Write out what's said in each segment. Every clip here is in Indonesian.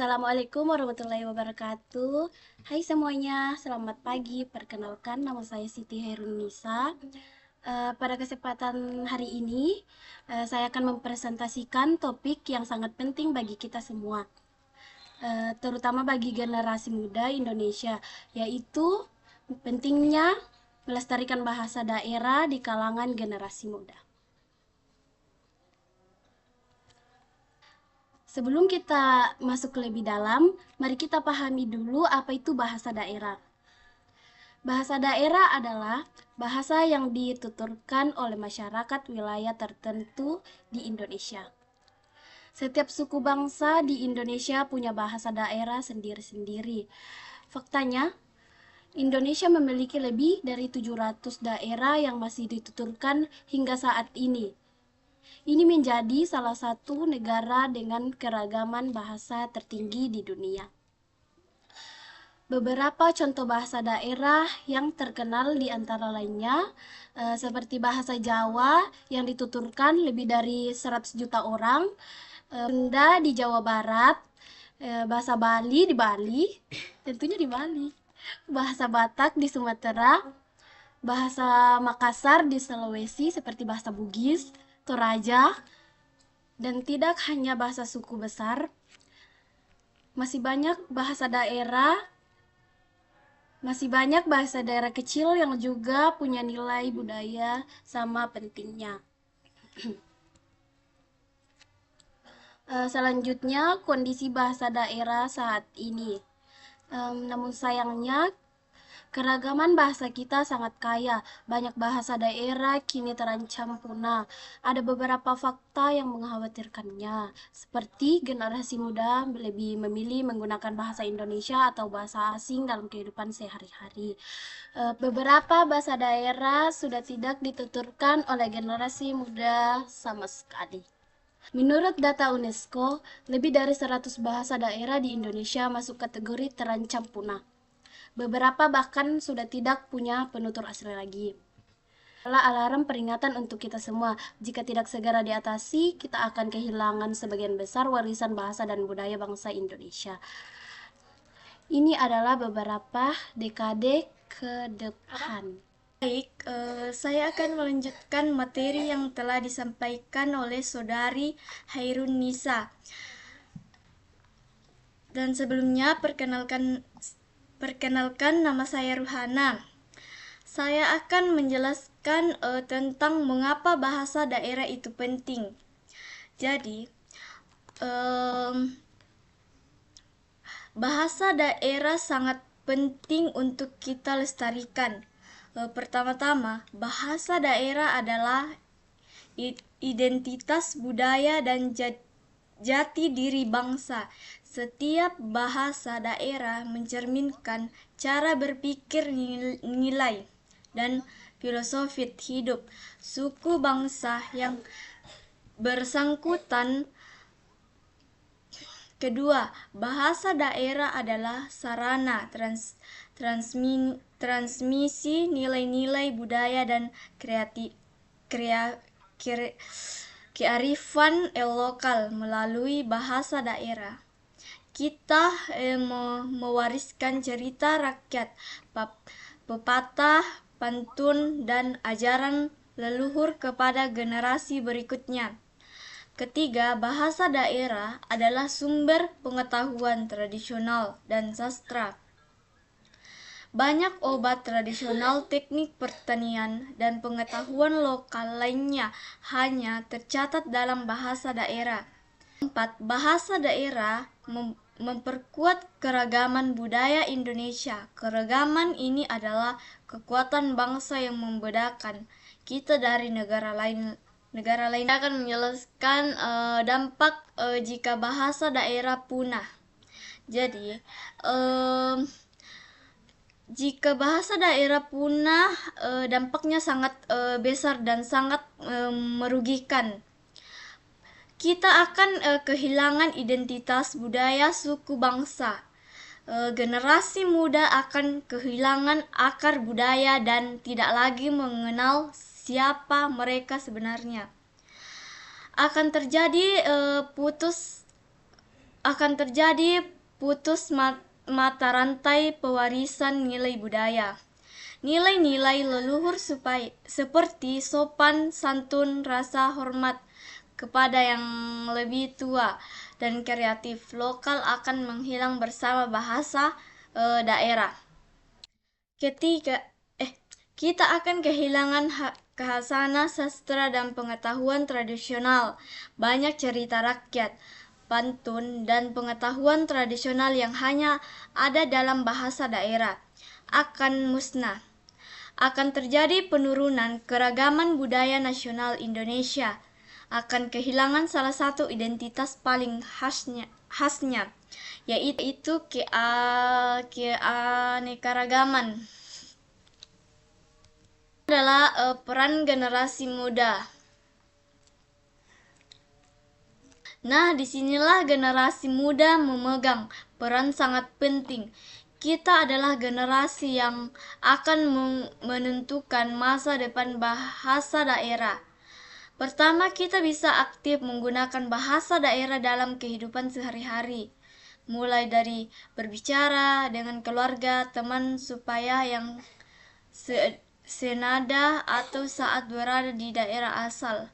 Assalamualaikum warahmatullahi wabarakatuh. Hai semuanya, selamat pagi. Perkenalkan, nama saya Siti Hairunisa. Pada kesempatan hari ini, saya akan mempresentasikan topik yang sangat penting bagi kita semua, terutama bagi generasi muda Indonesia, yaitu pentingnya melestarikan bahasa daerah di kalangan generasi muda. Sebelum kita masuk lebih dalam, mari kita pahami dulu apa itu bahasa daerah. Bahasa daerah adalah bahasa yang dituturkan oleh masyarakat wilayah tertentu di Indonesia. Setiap suku bangsa di Indonesia punya bahasa daerah sendiri-sendiri. Faktanya, Indonesia memiliki lebih dari 700 daerah yang masih dituturkan hingga saat ini. Ini menjadi salah satu negara dengan keragaman bahasa tertinggi di dunia. Beberapa contoh bahasa daerah yang terkenal di antara lainnya seperti bahasa Jawa yang dituturkan lebih dari 100 juta orang, Sunda di Jawa Barat, bahasa Bali di Bali, tentunya di Bali, bahasa Batak di Sumatera, bahasa Makassar di Sulawesi seperti bahasa Bugis, Toraja, dan tidak hanya bahasa suku besar, masih banyak bahasa daerah kecil yang juga punya nilai budaya sama pentingnya. Selanjutnya, kondisi bahasa daerah saat ini. Namun sayangnya, keragaman bahasa kita sangat kaya. Banyak bahasa daerah kini terancam punah. Ada beberapa fakta yang mengkhawatirkannya, seperti generasi muda lebih memilih menggunakan bahasa Indonesia atau bahasa asing dalam kehidupan sehari-hari. Beberapa bahasa daerah sudah tidak dituturkan oleh generasi muda sama sekali. Menurut data UNESCO, lebih dari 100 bahasa daerah di Indonesia masuk kategori terancam punah. Beberapa bahkan sudah tidak punya penutur asli lagi. Adalah alarm peringatan untuk kita semua. Jika tidak segera diatasi, kita akan kehilangan sebagian besar warisan bahasa dan budaya bangsa Indonesia. Ini adalah beberapa dekade ke depan. Baik, saya akan melanjutkan materi yang telah disampaikan oleh Saudari Hairunisa. Dan sebelumnya perkenalkan nama saya Ruhana. Saya akan menjelaskan tentang mengapa bahasa daerah itu penting. Jadi, bahasa daerah sangat penting untuk kita lestarikan. Pertama-tama, bahasa daerah adalah identitas budaya dan jati diri bangsa. Setiap bahasa daerah mencerminkan cara berpikir, nilai, dan filosofi hidup suku bangsa yang bersangkutan. Kedua, bahasa daerah adalah sarana transmisi nilai-nilai budaya dan kearifan lokal melalui bahasa daerah. Kita mewariskan cerita rakyat, pepatah, pantun, dan ajaran leluhur kepada generasi berikutnya. Ketiga, bahasa daerah adalah sumber pengetahuan tradisional dan sastra. Banyak obat tradisional, teknik pertanian, dan pengetahuan lokal lainnya hanya tercatat dalam bahasa daerah. 4. Bahasa daerah memperkuat keragaman budaya Indonesia. Keragaman ini adalah kekuatan bangsa yang membedakan kita dari negara lain. Akan menjelaskan dampak jika bahasa daerah punah. Jadi, jika bahasa daerah punah, dampaknya sangat besar dan sangat merugikan. Kita akan kehilangan identitas budaya suku bangsa. Generasi muda akan kehilangan akar budaya dan tidak lagi mengenal siapa mereka sebenarnya. Akan terjadi memutus mata rantai pewarisan nilai budaya. Nilai-nilai leluhur seperti sopan, santun, rasa hormat kepada yang lebih tua, dan kreatif lokal akan menghilang bersama bahasa daerah. Ketiga, kita akan kehilangan kehasana sastra dan pengetahuan tradisional. Banyak cerita rakyat, pantun, dan pengetahuan tradisional yang hanya ada dalam bahasa daerah akan musnah. Akan terjadi penurunan keragaman budaya nasional Indonesia, akan kehilangan salah satu identitas paling khasnya, yaitu keanekaragaman. Adalah peran generasi muda. Nah, disinilah generasi muda memegang peran sangat penting. Kita adalah generasi yang akan menentukan masa depan bahasa daerah. Pertama, kita bisa aktif menggunakan bahasa daerah dalam kehidupan sehari-hari, mulai dari berbicara dengan keluarga, teman, supaya yang senada atau saat berada di daerah asal.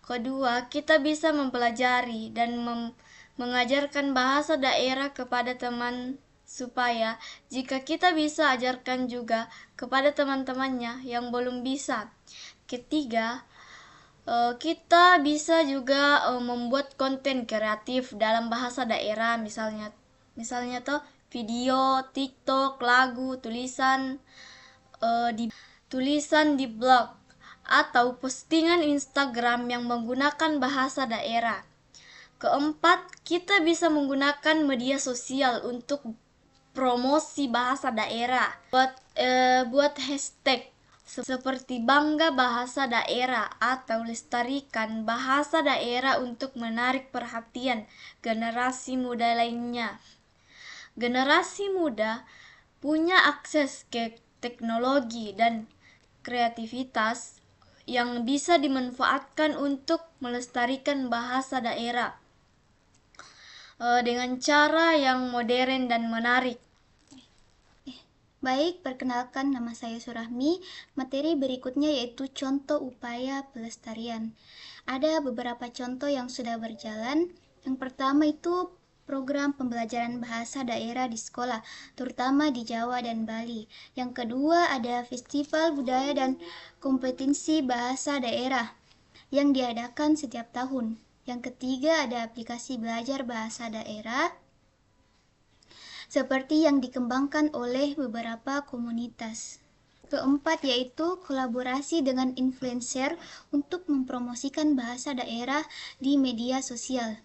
Kedua, kita bisa mempelajari dan mengajarkan bahasa daerah kepada teman, supaya jika kita bisa ajarkan juga kepada teman-temannya yang belum bisa. Ketiga, kita bisa juga membuat konten kreatif dalam bahasa daerah, misalnya video, TikTok, lagu, tulisan di blog atau postingan Instagram yang menggunakan bahasa daerah. Keempat, kita bisa menggunakan media sosial untuk promosi bahasa daerah. Buat hashtag seperti bangga bahasa daerah atau lestarikan bahasa daerah untuk menarik perhatian generasi muda lainnya. Generasi muda punya akses ke teknologi dan kreativitas yang bisa dimanfaatkan untuk melestarikan bahasa daerah dengan cara yang modern dan menarik. Baik, perkenalkan, nama saya Surahmi. Materi berikutnya yaitu contoh upaya pelestarian. Ada beberapa contoh yang sudah berjalan. Yang pertama itu program pembelajaran bahasa daerah di sekolah, terutama di Jawa dan Bali. Yang kedua ada festival budaya dan kompetensi bahasa daerah yang diadakan setiap tahun. Yang ketiga ada aplikasi belajar bahasa daerah seperti yang dikembangkan oleh beberapa komunitas. Keempat yaitu kolaborasi dengan influencer untuk mempromosikan bahasa daerah di media sosial.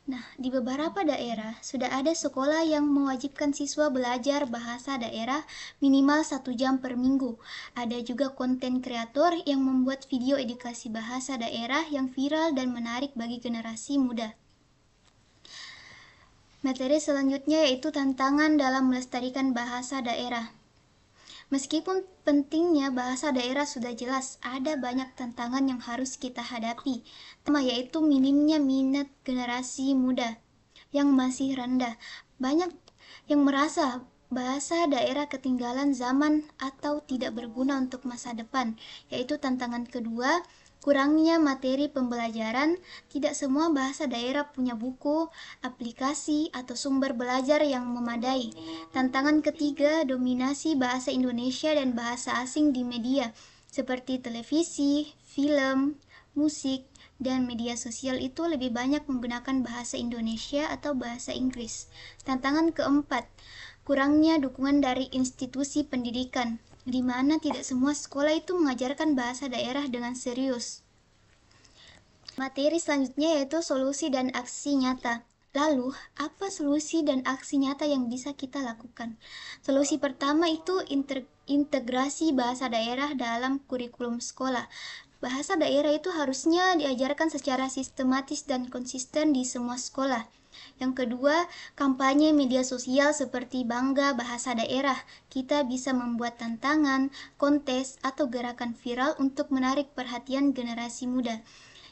Nah, di beberapa daerah sudah ada sekolah yang mewajibkan siswa belajar bahasa daerah minimal 1 jam per minggu. Ada juga konten kreator yang membuat video edukasi bahasa daerah yang viral dan menarik bagi generasi muda. Materi selanjutnya yaitu tantangan dalam melestarikan bahasa daerah. Meskipun pentingnya bahasa daerah sudah jelas, ada banyak tantangan yang harus kita hadapi. Pertama yaitu minimnya minat generasi muda yang masih rendah. Banyak yang merasa bahasa daerah ketinggalan zaman atau tidak berguna untuk masa depan. Yaitu tantangan kedua, kurangnya materi pembelajaran. Tidak semua bahasa daerah punya buku, aplikasi, atau sumber belajar yang memadai. Tantangan ketiga, dominasi bahasa Indonesia dan bahasa asing di media, seperti televisi, film, musik, dan media sosial itu lebih banyak menggunakan bahasa Indonesia atau bahasa Inggris. Tantangan keempat, kurangnya dukungan dari institusi pendidikan, di mana tidak semua sekolah itu mengajarkan bahasa daerah dengan serius. Materi selanjutnya yaitu solusi dan aksi nyata. Lalu, apa solusi dan aksi nyata yang bisa kita lakukan? Solusi pertama itu integrasi bahasa daerah dalam kurikulum sekolah. Bahasa daerah itu harusnya diajarkan secara sistematis dan konsisten di semua sekolah. Yang kedua, kampanye media sosial seperti Bangga Bahasa Daerah. Kita bisa membuat tantangan, kontes, atau gerakan viral untuk menarik perhatian generasi muda.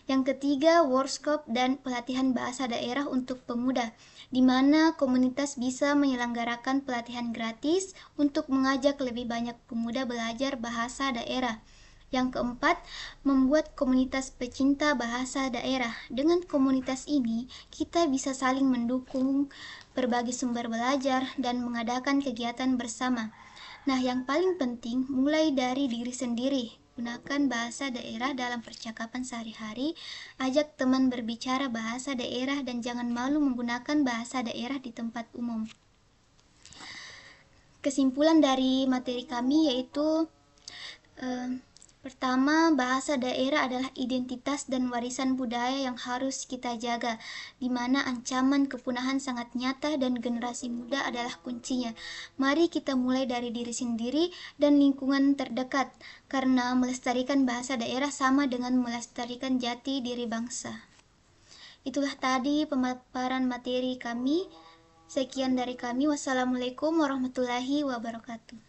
Yang ketiga, workshop dan pelatihan bahasa daerah untuk pemuda, di mana komunitas bisa menyelenggarakan pelatihan gratis untuk mengajak lebih banyak pemuda belajar bahasa daerah. Yang keempat, membuat komunitas pecinta bahasa daerah. Dengan komunitas ini, kita bisa saling mendukung, berbagi sumber belajar, dan mengadakan kegiatan bersama. Nah, yang paling penting, mulai dari diri sendiri. Gunakan bahasa daerah dalam percakapan sehari-hari, ajak teman berbicara bahasa daerah, dan jangan malu menggunakan bahasa daerah di tempat umum. Kesimpulan dari materi kami yaitu pertama, bahasa daerah adalah identitas dan warisan budaya yang harus kita jaga, di mana ancaman kepunahan sangat nyata dan generasi muda adalah kuncinya. Mari kita mulai dari diri sendiri dan lingkungan terdekat, karena melestarikan bahasa daerah sama dengan melestarikan jati diri bangsa. Itulah tadi pemaparan materi kami. Sekian dari kami. Wassalamualaikum warahmatullahi wabarakatuh.